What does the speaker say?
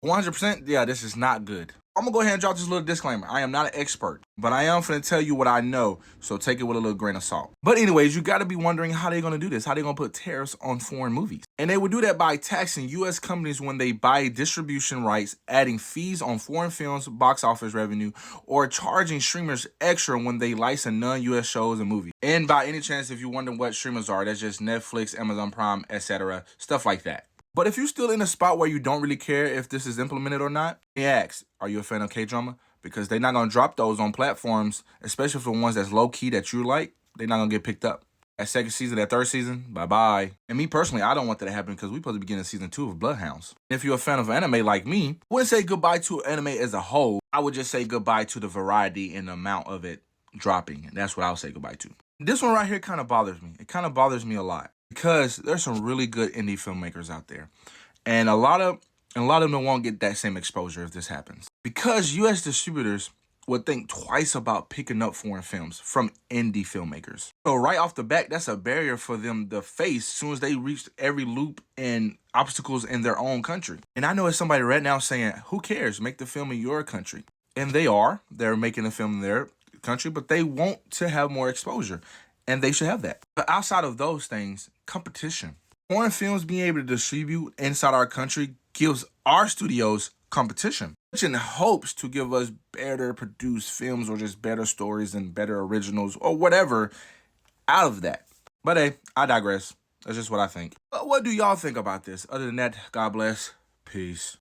100%, yeah, this is not good. I'm gonna go ahead and drop this little disclaimer. I am not an expert, but I am finna tell you what I know, so take it with a little grain of salt. But anyways, you gotta be wondering how they're gonna do this, how they gonna put tariffs on foreign movies. And they would do that by taxing US companies when they buy distribution rights, adding fees on foreign films, box office revenue, or charging streamers extra when they license non-US shows and movies. And by any chance, if you wonder what streamers are, that's just Netflix, Amazon Prime, etc., stuff like that. But if you're still in a spot where you don't really care if this is implemented or not, they ask, are you a fan of K-drama? Because they're not going to drop those on platforms, especially for ones that's low-key that you like. They're not going to get picked up. That second season, that third season, bye-bye. And me personally, I don't want that to happen because we're supposed to be getting season 2 of Bloodhounds. If you're a fan of anime like me, I wouldn't say goodbye to anime as a whole. I would just say goodbye to the variety and the amount of it dropping. And that's what I would say goodbye to. This one right here kind of bothers me. It kind of bothers me a lot because there's some really good indie filmmakers out there. And a lot of them won't get that same exposure if this happens. Because US distributors would think twice about picking up foreign films from indie filmmakers. So right off the bat, that's a barrier for them to face as soon as they reach every loop and obstacles in their own country. And I know it's somebody right now saying, who cares? Make the film in your country. And they're making a film in their country, but they want to have more exposure. And they should have that. But outside of those things, competition. Foreign films being able to distribute inside our country gives our studios competition, which in hopes to give us better produced films or just better stories and better originals or whatever out of that. But hey, I digress. That's just what I think. But what do y'all think about this? Other than that, God bless. Peace.